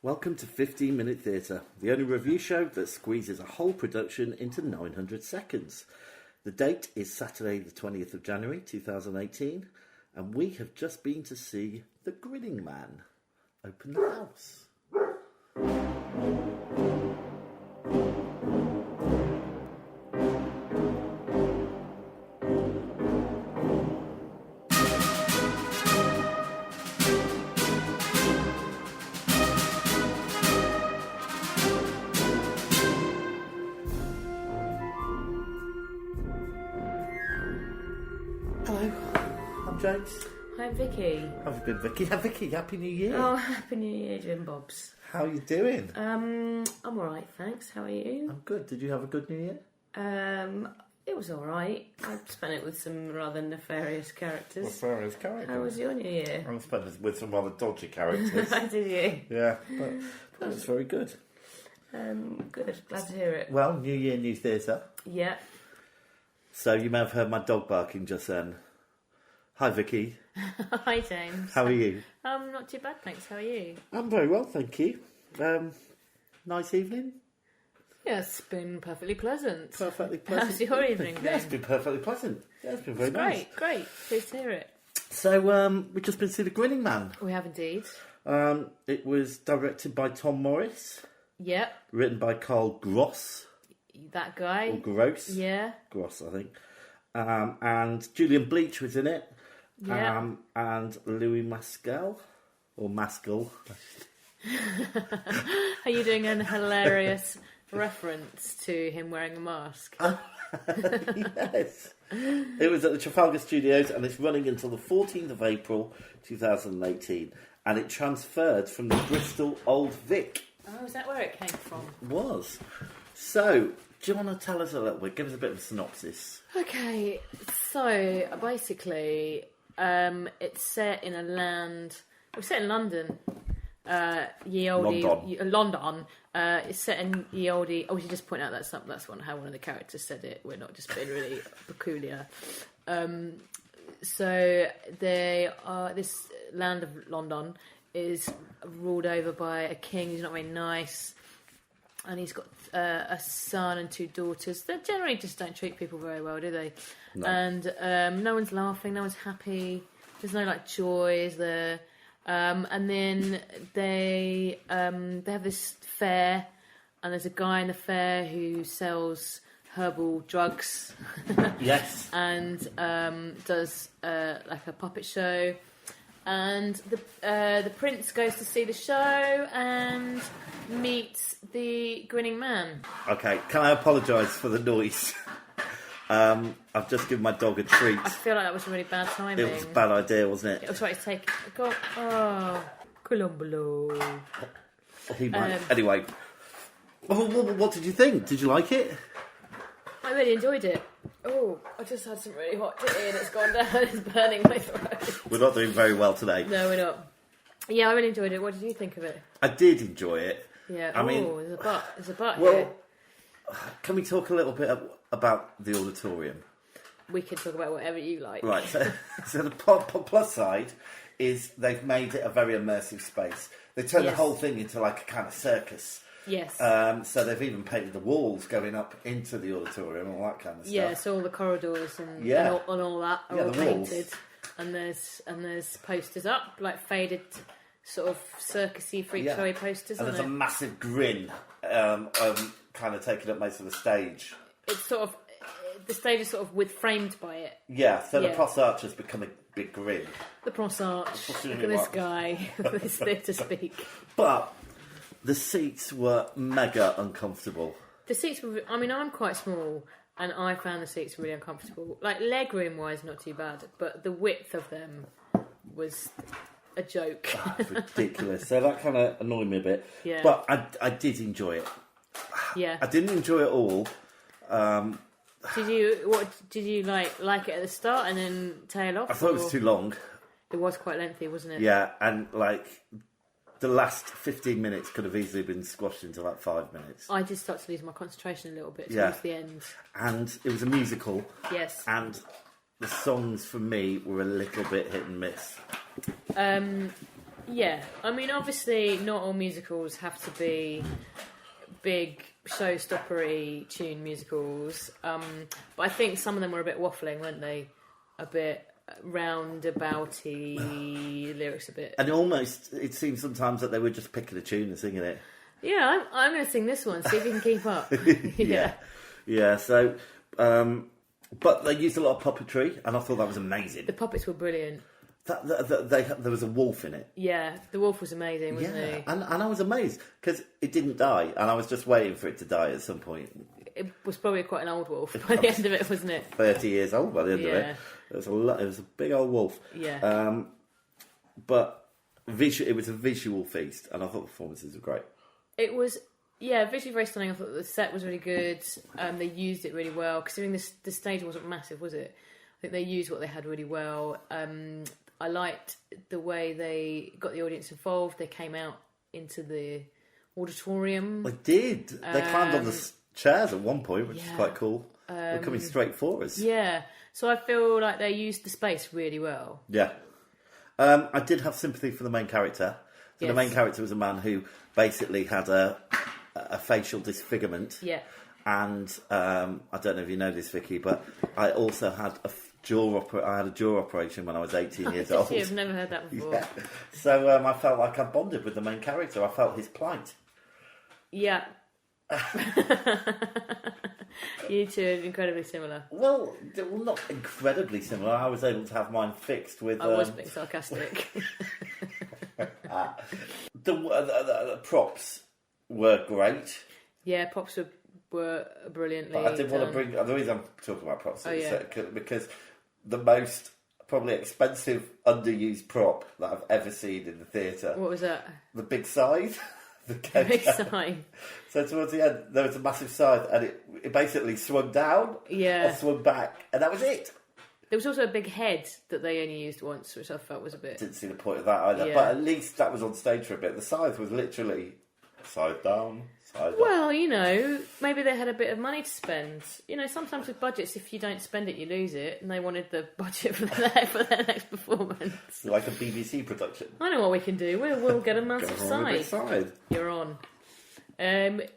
Welcome to 15 Minute Theatre, the only review show that squeezes a whole production into 900 seconds. The date is Saturday the 20th of January 2018, and we have just been to see The Grinning Man open the house. Hello, I'm James. Hi, Vicky. How have you been, Vicky? Vicky, Happy New Year. Oh, Happy New Year, Jim Bobs. How are you doing? I'm alright, thanks. How are you? I'm good. Did you have a good New Year? It was alright. I spent it with some rather nefarious characters. Nefarious characters? How was your New Year? I spent it with some rather dodgy characters. Did you? Yeah, but that was very good. Good. Glad to hear it. Well, New Year, New Theatre. Yeah. So you may have heard my dog barking just then. Hi, Vicky. Hi, James. How are you? Not too bad, thanks. How are you? I'm very well, thank you. Nice evening? Yeah, it's been perfectly pleasant. Perfectly pleasant. How's your evening been? Yeah, it's been perfectly pleasant. Yeah, it's been very nice. Great. Pleased to hear it. So, we've just been to see The Grinning Man. We have indeed. It was directed by Tom Morris. Yep. Written by Carl Gross. That guy. Or Gross. Yeah. Gross, I think. And Julian Bleach was in it. Yeah. And Louis Maskell. Or Maskell. Are you doing an hilarious reference to him wearing a mask? Yes. It was at the Trafalgar Studios and it's running until the 14th of April 2018. And it transferred from the Bristol Old Vic. Oh, is that where it came from? Was. So, do you want to tell us a little bit? Give us a bit of a synopsis. Okay, so basically, it's set in a land. It's set in London. London. It's set in ye olde. Oh, we should just point out that's how one of the characters said it. We're not just being really peculiar. So they are. This land of London is ruled over by a king who's not very nice. And he's got a son and two daughters. They generally just don't treat people very well, do they? No. And no one's laughing, no one's happy. There's no joy, is there? And then they have this fair, and there's a guy in the fair who sells herbal drugs. Yes. And does a puppet show. And the prince goes to see the show and meets the Grinning Man. Okay, can I apologise for the noise? I've just given my dog a treat. I feel like that was really bad timing. It was a bad idea, wasn't it? It was right to take... Oh, Columbolo. Anyway, what did you think? Did you like it? I really enjoyed it. Oh, I just had some really hot tea and it's gone down. It's burning my throat. We're not doing very well today. No, we're not. Yeah, I really enjoyed it. What did you think of it? I did enjoy it. Yeah. There's a but well, here. Can we talk a little bit about the auditorium? We can talk about whatever you like. Right. So the plus side is they've made it a very immersive space. They turned the whole thing into like a kind of circus. Yes. So they've even painted the walls going up into the auditorium and all that kind of stuff. Yeah, so all the corridors and all that are all painted. And there's posters up, like faded sort of circusy, freak showy posters. And there's a massive grin kind of taking up most of the stage. It's sort of... The stage is sort of framed by it. Yeah, so the Pros Arch has become a big grin. The Pros Arch. Look at this guy. This theatre speak. But the seats were mega uncomfortable. The seats were... I mean, I'm quite small, and I found the seats really uncomfortable. Like, leg room-wise, not too bad, but the width of them was a joke. Ridiculous. So that kind of annoyed me a bit. Yeah. But I did enjoy it. Yeah. I didn't enjoy it all. Did you like it at the start and then tail off? I thought it was too long. It was quite lengthy, wasn't it? Yeah, and the last 15 minutes could have easily been squashed into 5 minutes. I did start to lose my concentration a little bit towards the end. And it was a musical. Yes. And the songs for me were a little bit hit and miss. Yeah, I mean, obviously, not all musicals have to be big showstoppery tune musicals, but I think some of them were a bit waffling, weren't they? A bit roundabouty lyrics, a bit. And almost, it seems sometimes that they were just picking a tune and singing it. Yeah, I'm going to sing this one. See if you can keep up. Yeah. So, but they used a lot of puppetry, and I thought that was amazing. The puppets were brilliant. There was a wolf in it. Yeah, the wolf was amazing, wasn't he? And I was amazed because it didn't die, and I was just waiting for it to die at some point. It was probably quite an old wolf by the end of it, wasn't it? 30 years old by the end of it. It was a big old wolf. Yeah. But it was a visual feast, and I thought the performances were great. It was, visually very stunning. I thought the set was really good. They used it really well, considering the stage wasn't massive, was it? I think they used what they had really well. I liked the way they got the audience involved. They came out into the auditorium. They did. They climbed on the chairs at one point, which is quite cool. They're coming straight for us. Yeah. So I feel like they used the space really well. Yeah. I did have sympathy for the main character. So the main character was a man who basically had a facial disfigurement. Yeah. And I don't know if you know this, Vicky, but I also had a jaw operation when I was 18 years old. I've never heard that before. Yeah. So I felt like I bonded with the main character. I felt his plight. Yeah. You two are incredibly similar. Well, not incredibly similar. I was able to have mine fixed with... I was being sarcastic. The props were great. Yeah, props were brilliantly But I did want to done. bring... The reason I'm talking about props is yeah. because the most probably expensive underused prop that I've ever seen in the theatre... What was that? The big scythe. The big scythe. So towards the end, there was a massive scythe, and it basically swung down or swung back, and that was it. There was also a big head that they only used once, which I felt was a bit... Didn't see the point of that either, but at least that was on stage for a bit. The scythe was literally side down, side up. Well, maybe they had a bit of money to spend. Sometimes with budgets, if you don't spend it, you lose it, and they wanted the budget for their next performance. Like a BBC production. I know what we can do. We'll get a massive scythe. You're on. But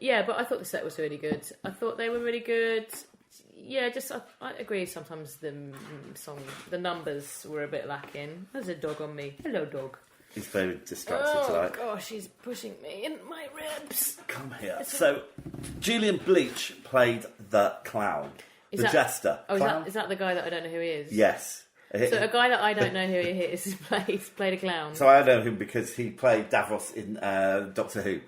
I thought the set was really good. I thought they were really good. Yeah, I agree. Sometimes the numbers were a bit lacking. There's a dog on me. Hello, dog. He's very distracted tonight. Oh gosh, he's pushing me in my ribs. Come here. So, Julian Bleach played the clown, jester. Oh, is that the guy that I don't know who he is? Yes. So a guy that I don't know who he is played a clown. So I know him because he played Davros in Doctor Who.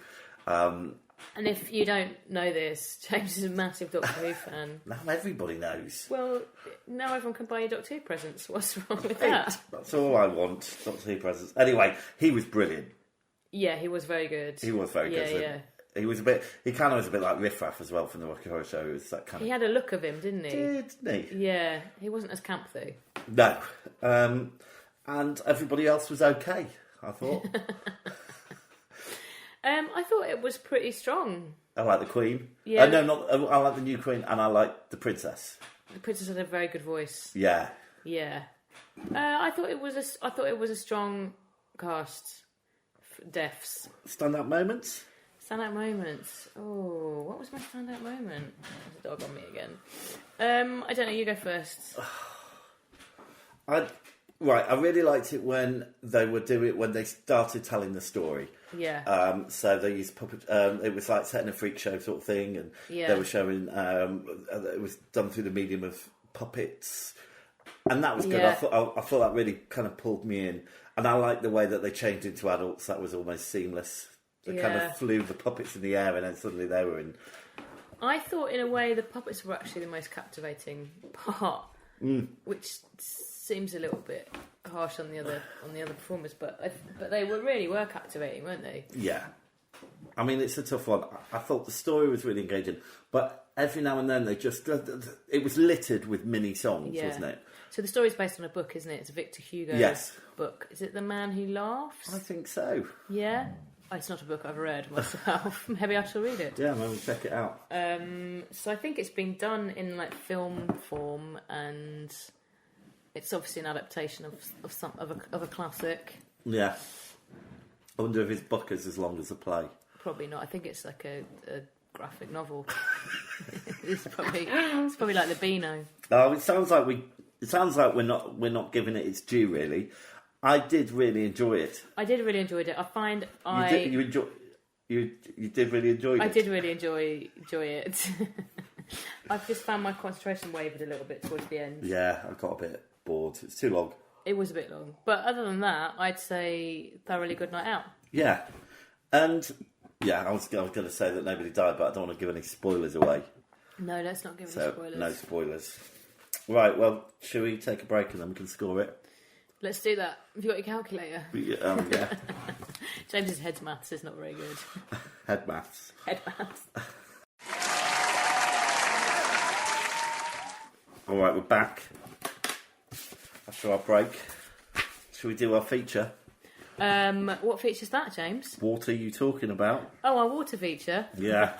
And if you don't know this, James is a massive Doctor Who fan. Now everybody knows. Well, now everyone can buy you Doctor Who presents. What's wrong with that? That's all I want, Doctor Who presents. Anyway, he was brilliant. Yeah, he was very good. He was very good. Yeah. He was he kind of was a bit like Riff Raff as well from the Rocky Horror Show. It was that kind he had a look of him, didn't he? Didn't he? Yeah, he wasn't as camp though. No. And everybody else was okay, I thought. I thought it was pretty strong. I like the Queen. Yeah. I like the new Queen, and I like the Princess. The Princess had a very good voice. Yeah. Yeah. I thought it was a strong cast. Deaths. Standout moments. Standout moments. Oh, what was my standout moment? There's a dog on me again. I don't know. You go first. I really liked it when they started telling the story. Yeah. So they used puppet. It was like setting a freak show sort of thing, and they were showing. It was done through the medium of puppets, and that was good. Yeah. I thought that really kind of pulled me in, and I liked the way that they changed into adults. That was almost seamless. They kind of flew the puppets in the air, and then suddenly they were in. I thought, in a way, the puppets were actually the most captivating part, which seems a little bit harsh on the other performers, but they were captivating, weren't they? Yeah, I mean it's a tough one. I thought the story was really engaging, but every now and then it was littered with mini songs, wasn't it? So the story's based on a book, isn't it? It's a Victor Hugo book. Is it The Man Who Laughs? I think so. Yeah. Oh, it's not a book I've read myself. Maybe I shall read it. Yeah, maybe check it out. So I think it's been done in like film form, and it's obviously an adaptation of a classic. Yeah. I wonder if his book is as long as the play. Probably not. I think it's like a graphic novel. It's probably like the Beano. Oh, it sounds like we're not giving it its due, really. I did really enjoy it. I did really enjoy it. I find You did really enjoy it. I did really enjoy it. I've just found my concentration wavered a little bit towards the end. Yeah, I got a bit bored. It's too long. It was a bit long, but other than that, I'd say thoroughly good night out. Yeah, and yeah, I was going to say that nobody died, but I don't want to give any spoilers away. No, let's not give any spoilers. No spoilers. Right, well, shall we take a break and then we can score it? Let's do that. Have you got your calculator? Yeah. James's head maths is not very good. Head maths. Head maths. All right, we're back after our break. Shall we do our feature? What feature's that, James? What are you talking about? Oh, our water feature. Yeah.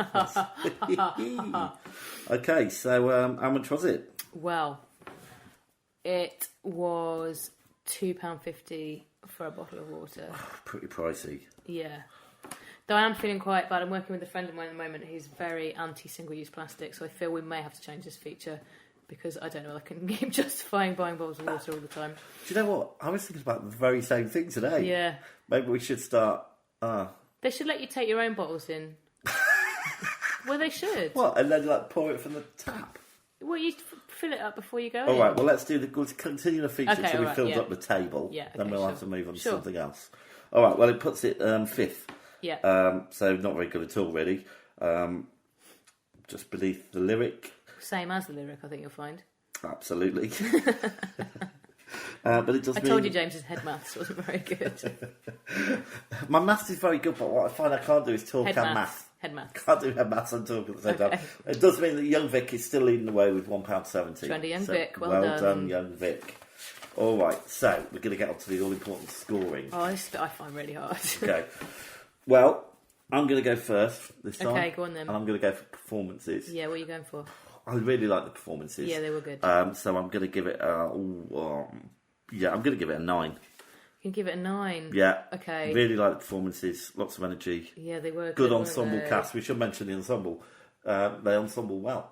Okay, so how much was it? Well, it was £2.50 for a bottle of water. Pretty pricey. Yeah. Though I am feeling quite bad. I'm working with a friend of mine at the moment who's very anti-single-use plastic, so I feel we may have to change this feature because I don't know, I can keep justifying buying bottles of water all the time. Do you know what? I was thinking about the very same thing today. Yeah. Maybe we should start... They should let you take your own bottles in. Well, they should. What? And then pour it from the tap? Well, you fill it up before you go in. All right, well, let's continue the feature Okay, until we right, filled yeah. up the table. Yeah, then okay, we'll sure. have to move on to Sure. something else. All right, well, it puts it fifth. Yeah. So not very good at all, really. Just beneath the lyric. Same as the lyric, I think you'll find. Absolutely. But it does I told you James's head maths wasn't very good. My maths is very good, but what I find I can't do is talk Head and maths. math. Head maths. Can't do head maths and talk at the same Okay. time. It does mean that young Vic is still leading the way with £1.70. Trendy young Vic, well done. done, young Vic. All right, so we're going to get on to the all-important scoring. Oh, this bit I find really hard. Okay. Well, I'm going to go first this time. Okay, go on then. And I'm going to go for performances. Yeah, what are you going for? I really like the performances. Yeah, they were good. So I'm going to give it I'm going to give it a 9. You can give it a 9. Yeah. Okay. Really like the performances. Lots of energy. Yeah, they were Good good. ensemble weren't they? cast. We should mention the ensemble. They ensemble well.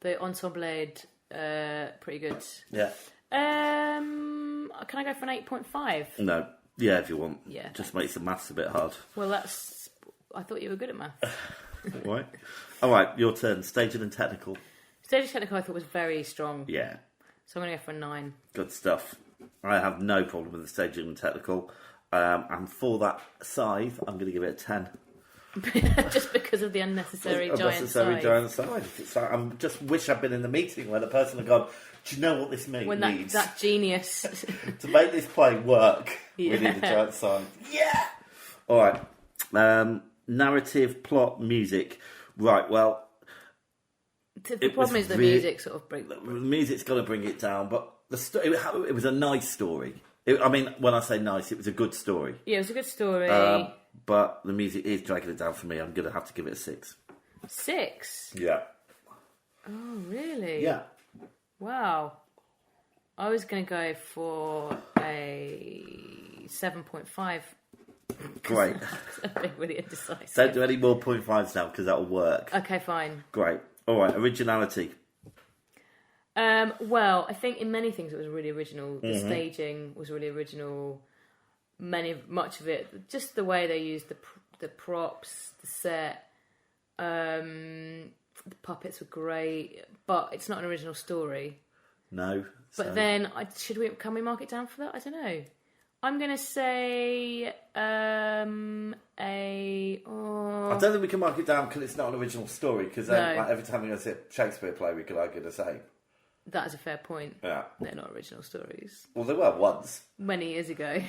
The ensembled, pretty good. Yeah. Can I go for an 8.5? No. Yeah, if you want. Yeah, Just makes the maths a bit hard. Well, that's... I thought you were good at maths. Right. All right, your turn. Staging and technical. Stage technical I thought was very strong. Yeah. So I'm going to go for a 9. Good stuff. I have no problem with the staging and technical. And for that scythe, I'm going to give it a 10. Just because of the unnecessary giant Unnecessary size. giant scythe. It's like, I just wish I'd been in the meeting where the person had gone, do you know what this means? When that genius... To make this play work, Yeah. we need a giant scythe. Yeah! All right. Narrative, plot, music. Right, well... The problem is the music sort of breaks... The music's got to bring it down, but it was a nice story. When I say nice, it was a good story. Yeah, it was a good story. But the music is dragging it down for me. I'm going to have to give it a 6. 6? Yeah. Oh, really? Yeah. Wow. I was going to go for a 7.5. Great. I'm being really indecisive. Don't do any more 0.5s now because that'll work. Okay, fine. Great. All right, originality. Well, I think in many things it was really original. The staging was really original. Much of it, just the way they used the props, the set, the puppets were great. But it's not an original story. No. But then, can we mark it down for that? I don't know. I'm going to say I don't think we can mark it down because it's not an original story. Because every time we go see a Shakespeare play, we could argue the same. That is a fair point. Yeah. They're not original stories. Well, they were once. Many years ago.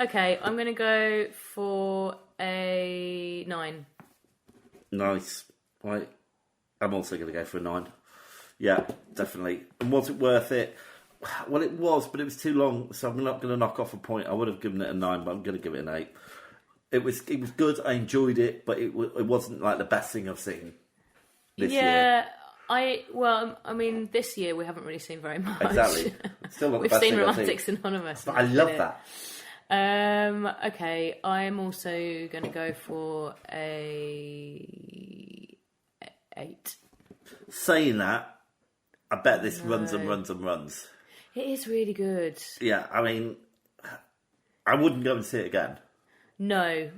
Okay, I'm going to go for a 9. Nice. Right. I'm also going to go for a 9. Yeah, definitely. And was it worth it? Well, it was, but it was too long, so I'm not going to knock off a point. I would have given it a 9, but I'm going to give it an 8. It was good. I enjoyed it, but it wasn't like the best thing I've seen this year. This year we haven't really seen very much. Exactly. Still not the We've best seen thing I've Romantics Anonymous. But I love that. Okay, I'm also going to go for a 8. Saying that, I bet this runs and runs and runs. It is really good. Yeah, I mean, I wouldn't go and see it again. No,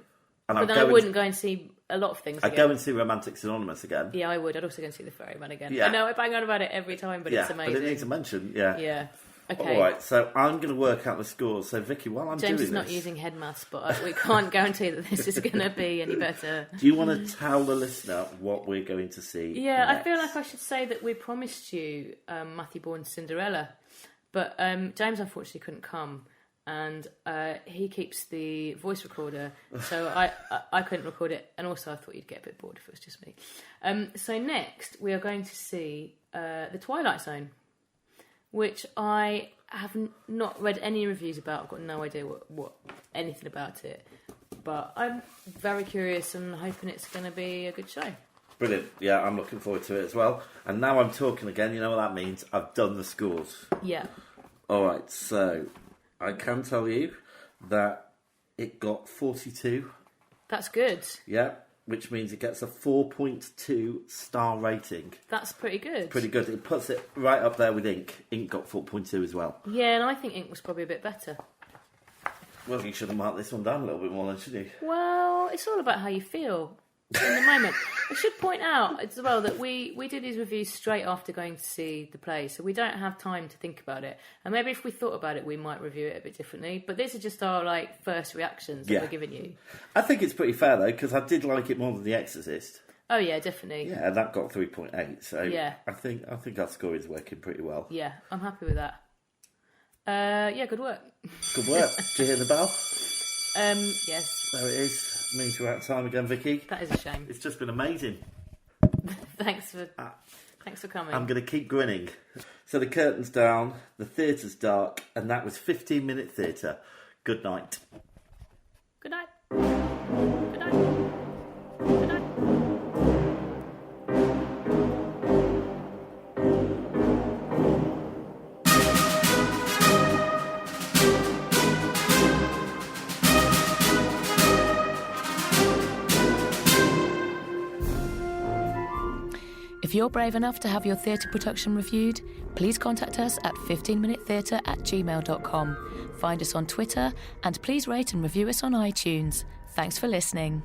And but then I wouldn't go and see a lot of things I'd again. go and see Romantics Anonymous again. Yeah, I would. I'd also go and see The Ferryman again. Yeah. I know I bang on about it every time, but it's amazing. But it needs a mention, yeah. Yeah. Okay. All right, so I'm going to work out the scores. So, Vicky, while I'm James doing is not this, using head maths, but we can't guarantee that this is going to be any better. do you want to tell the listener what we're going to see Yeah, next? I feel like I should say that we promised you Matthew Bourne's Cinderella, but James unfortunately couldn't come, and he keeps the voice recorder, so I couldn't record it, and also I thought you'd get a bit bored if it was just me. So next we are going to see The Twilight Zone, which I have not read any reviews about. I've got no idea what anything about it, but I'm very curious and hoping it's going to be a good show. Brilliant. Yeah, I'm looking forward to it as well. And now I'm talking again. You know what that means? I've done the scores. Yeah. All right, so I can tell you that it got 42. That's good. Yeah, which means it gets a 4.2 star rating. That's pretty good. Pretty good. It puts it right up there with Ink. Ink got 4.2 as well. Yeah, and I think Ink was probably a bit better. Well, you should have marked this one down a little bit more then, shouldn't you? Well, it's all about how you feel in the moment. I should point out as well that we do these reviews straight after going to see the play, so we don't have time to think about it. And maybe if we thought about it, we might review it a bit differently. But these are just our first reactions that we're giving you. I think it's pretty fair though, because I did like it more than The Exorcist. Oh yeah, definitely. Yeah, and that got 3.8. So yeah. I think our score is working pretty well. Yeah, I'm happy with that. Yeah, good work. Good work. Did you hear the bell? Yes. There it is. Means we're out of time again, Vicky. That is a shame. It's just been amazing. Thanks for coming. I'm going to keep grinning. So the curtain's down, the theatre's dark, and that was 15-minute theatre. Good night. Good night. Good night. Good night. If you're brave enough to have your theatre production reviewed, please contact us at 15minutetheatre@gmail.com. Find us on Twitter and please rate and review us on iTunes. Thanks for listening.